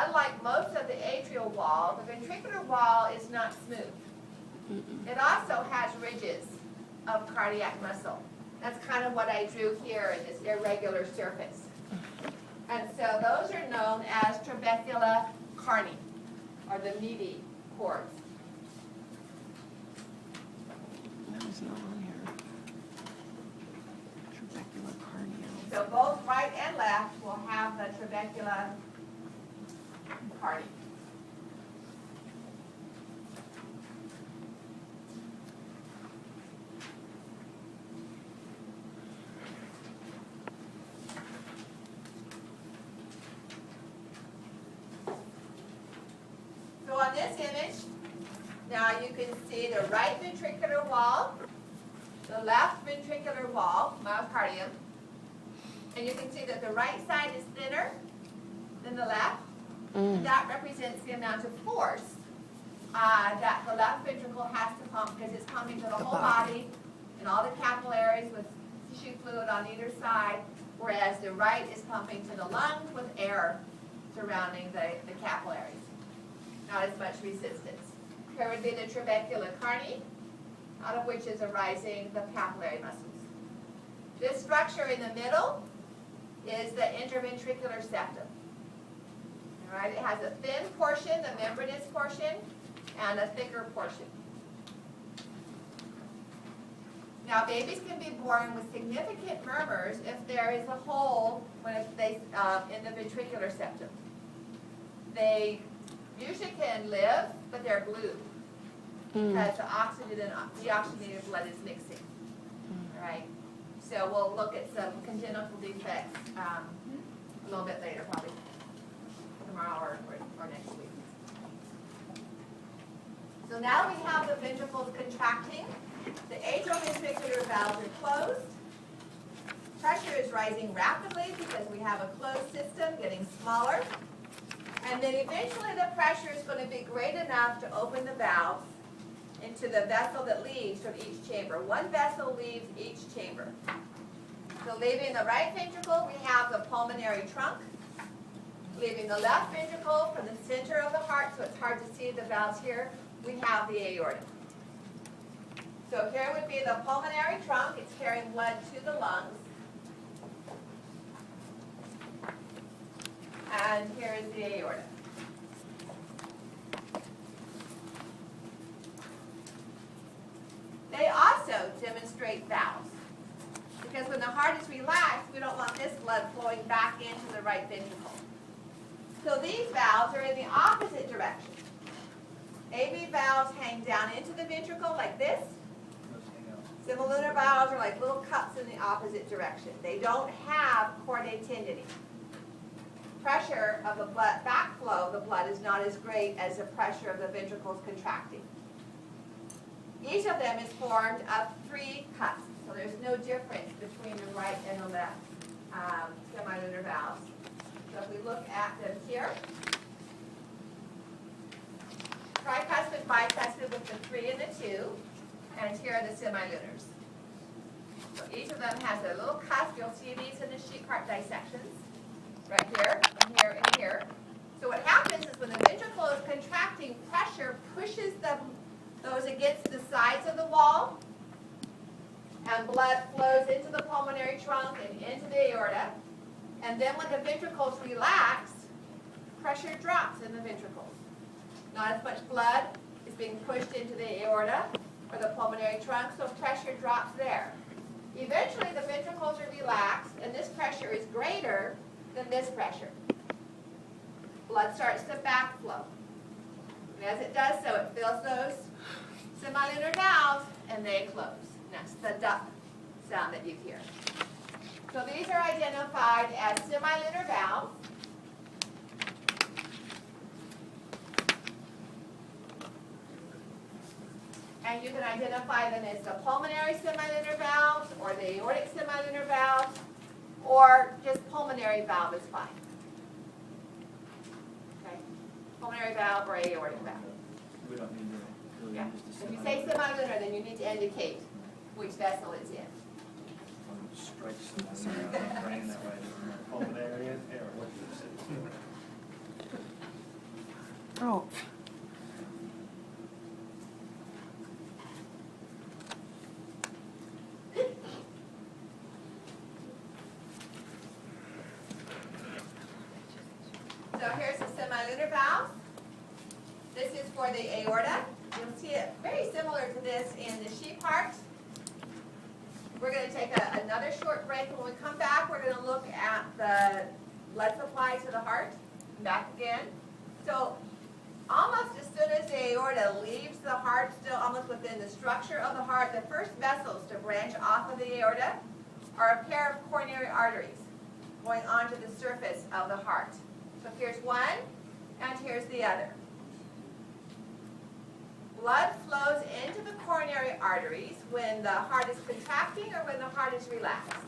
unlike most of the atrial wall, the ventricular wall is not smooth. It also has ridges of cardiac muscle. That's kind of what I drew here in this irregular surface. And so those are known as trabecula carni, or the meaty cords. That was not on here. Trabecula carni. So both right and left will have the trabecula carni. So on this image, now you can see the right ventricular wall, the left ventricular wall, myocardium, and you can see that the right side is thinner than the left. That represents the amount of force that the left ventricle has to pump, because it's pumping to the whole body and all the capillaries with tissue fluid on either side, whereas the right is pumping to the lungs with air surrounding the capillaries. Not as much resistance. Here would be the trabecula carni, out of which is arising the papillary muscles. This structure in the middle is the interventricular septum. All right, it has a thin portion, the membranous portion, and a thicker portion. Now, babies can be born with significant murmurs if there is a hole in the ventricular septum. They usually can live, but they're blue because the oxygen and deoxygenated blood is mixing. All right, so we'll look at some congenital defects a little bit later, probably tomorrow or next week. So now we have the ventricles contracting. The atrioventricular valves are closed. Pressure is rising rapidly because we have a closed system getting smaller. And then eventually the pressure is going to be great enough to open the valves into the vessel that leaves from each chamber. One vessel leaves each chamber. So leaving the right ventricle, we have the pulmonary trunk. Leaving the left ventricle from the center of the heart, so it's hard to see the valves here, we have the aorta. So here would be the pulmonary trunk. It's carrying blood to the lungs. And here is the aorta. They also demonstrate valves, because when the heart is relaxed, we don't want this blood flowing back into the right ventricle. So these valves are in the opposite direction. AV valves hang down into the ventricle like this. Semilunar valves are like little cups in the opposite direction. They don't have chordae tendineae. Pressure of the blood backflow of the blood is not as great as the pressure of the ventricles contracting. Each of them is formed of 3 cups, so there's no difference between the right and the left semilunar valves. So if we look at them here, tricuspid, bicuspid with the 3 and the 2, and here are the semilunars. So each of them has a little cusp. You'll see these in the sheep heart dissections, right here, and here, and here. So what happens is when the ventricle is contracting, pressure pushes those against the sides of the wall, and blood flows into the pulmonary trunk and into the aorta. And then when the ventricles relax, pressure drops in the ventricles. Not as much blood is being pushed into the aorta or the pulmonary trunk, so pressure drops there. Eventually the ventricles are relaxed, and this pressure is greater than this pressure. Blood starts to backflow. And as it does so, it fills those semilunar valves, and they close. And that's the duck sound that you hear. So these are identified as semilunar valves. And you can identify them as the pulmonary semilunar valves, or the aortic semilunar valves, or just pulmonary valve is fine. Okay? Pulmonary valve or aortic valve. We don't need to really Yeah. use the If you say semilunar, then you need to indicate which vessel it's in. Strikes the brain that way. Pulmonary and aortic. Oh, So here's the semilunar valve. This is for the aorta. You'll see it very similar to this in the sheep heart. We're going to take another short break. When we come back, we're going to look at the blood supply to the heart. Back again. So almost as soon as the aorta leaves the heart, still almost within the structure of the heart, the first vessels to branch off of the aorta are a pair of coronary arteries going onto the surface of the heart. So here's one, and here's the other. Blood flows into the coronary arteries when the heart is contracting or when the heart is relaxed.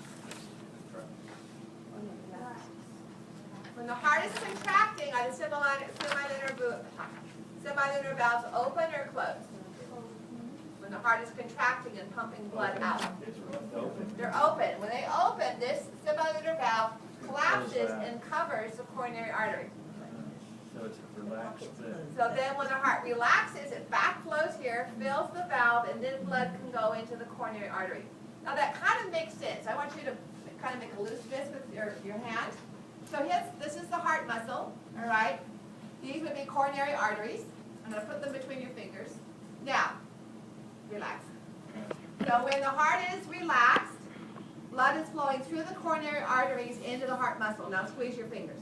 When the heart is contracting, are the semilunar valves open or closed? When the heart is contracting and pumping blood out. They're open. When they open, this semilunar valve collapses and covers the coronary artery. So it's relaxed. So then when the heart relaxes, it backflows here, fills the valve, and then blood can go into the coronary artery. Now that kind of makes sense. I want you to kind of make a loose fist with your hand. So this is the heart muscle, all right? These would be coronary arteries. I'm going to put them between your fingers. Now, relax. So when the heart is relaxed, blood is flowing through the coronary arteries into the heart muscle. Now squeeze your fingers.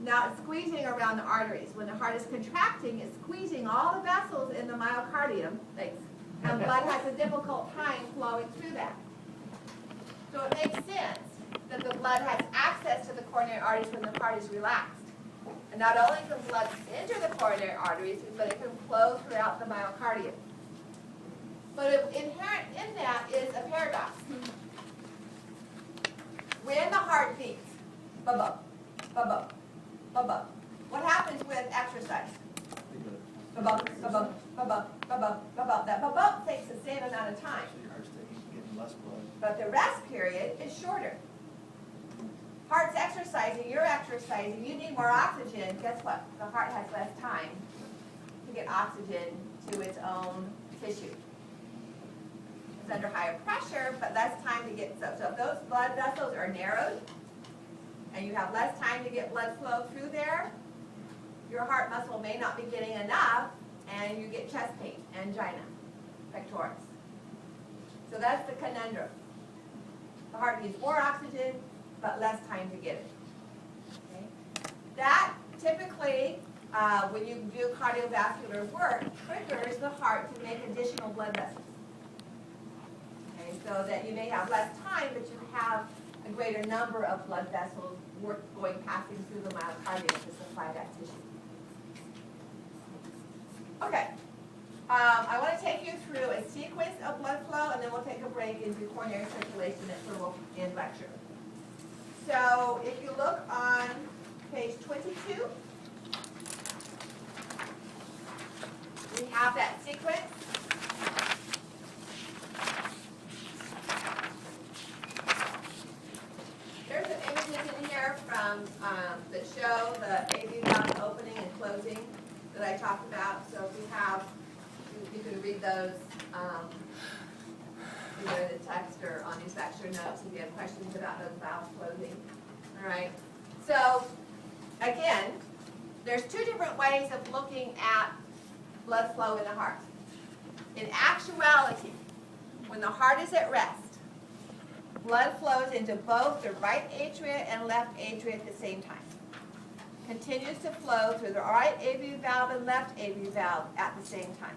Now it's squeezing around the arteries. When the heart is contracting, it's squeezing all the vessels in the myocardium. Thanks. And blood has a difficult time flowing through that. So it makes sense that the blood has access to the coronary arteries when the heart is relaxed. And not only can blood enter the coronary arteries, but it can flow throughout the myocardium. But inherent in that is a paradox. When the heart beats, ba-bum, ba-bum, ba-bum, what happens with exercise? Ba-bum, ba-bum, ba-bum, ba-bum, ba-bum. That ba-bum takes the same amount of time. So your heart's getting less blood. But the rest period is shorter. Heart's exercising, you're exercising, you need more oxygen. Guess what? The heart has less time to get oxygen to its own tissue. It's under higher pressure, but less time to get, so if those blood vessels are narrowed, and you have less time to get blood flow through there, your heart muscle may not be getting enough, and you get chest pain, angina, pectoris. So that's the conundrum. The heart needs more oxygen, but less time to get it. Okay? That typically, when you do cardiovascular work, triggers the heart to make additional blood vessels. Okay? So that you may have less time, but you have a greater number of blood vessels passing through the myocardium to supply that tissue. Okay. I want to take you through a sequence of blood flow, and then we'll take a break into coronary circulation and we'll end lecture. So if you look on page 22, we have that sequence. There's some images in here from that show the AV valve opening and closing that I talked about. So if you have, you can read those either in the text or on these lecture notes if you have questions about those valves closing. All right. So again, there's two different ways of looking at blood flow in the heart. In actuality, when the heart is at rest, blood flows into both the right atria and left atria at the same time. Continues to flow through the right AV valve and left AV valve at the same time.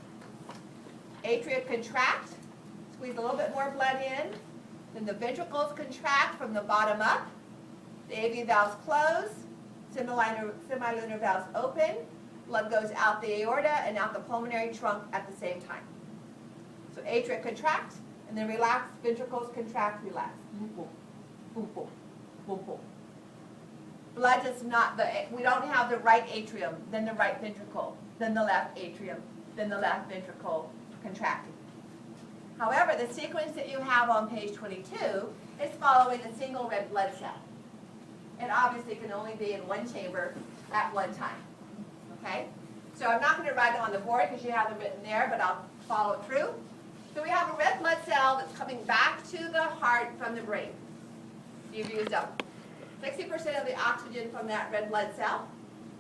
Atria contract, squeeze a little bit more blood in, then the ventricles contract from the bottom up, the AV valves close, semilunar valves open, blood goes out the aorta and out the pulmonary trunk at the same time. So atria contract, and then relax, ventricles contract, relax. Boom, boom, boom, boom, boom, boom. Blood does not, we don't have the right atrium, then the right ventricle, then the left atrium, then the left ventricle contracting. However, the sequence that you have on page 22 is following a single red blood cell. It obviously can only be in one chamber at one time. okay? So I'm not going to write them on the board because you have them written there, but I'll follow it through. So we have a red blood cell that's coming back to the heart from the brain. You've used up 60% of the oxygen from that red blood cell.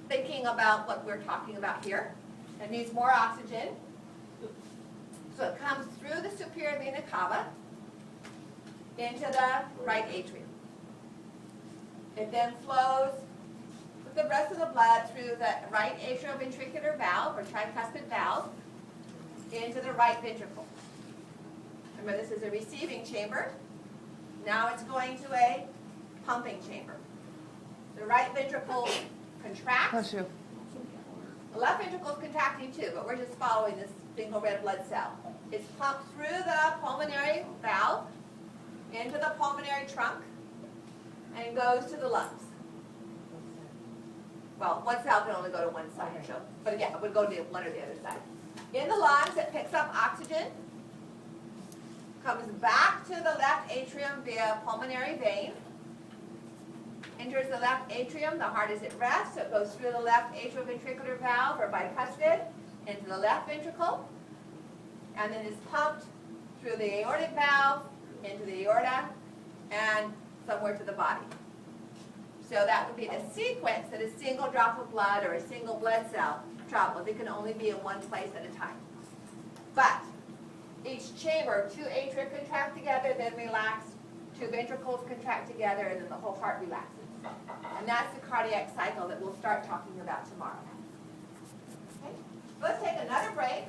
Thinking about what we're talking about here. It needs more oxygen. So it comes through the superior vena cava into the right atrium. It then flows with the rest of the blood through the right atrioventricular valve or tricuspid valve into the right ventricle. Remember, this is a receiving chamber. Now it's going to a pumping chamber. The right ventricle contracts. Bless you. The left ventricle is contracting too, but we're just following this single red blood cell. It's pumped through the pulmonary valve into the pulmonary trunk and goes to the lungs. Well, one cell can only go to one side, so, but again, it would go to one or the other side. In the lungs, it picks up oxygen, comes back to the left atrium via pulmonary vein, enters the left atrium, the heart is at rest, so it goes through the left atrioventricular valve or bicuspid into the left ventricle, and then is pumped through the aortic valve into the aorta and somewhere to the body. So that would be the sequence that a single drop of blood or a single blood cell travels. It can only be in one place at a time. But each chamber, 2 atria contract together, then relax, 2 ventricles contract together, and then the whole heart relaxes. And that's the cardiac cycle that we'll start talking about tomorrow. Okay? Let's take another break.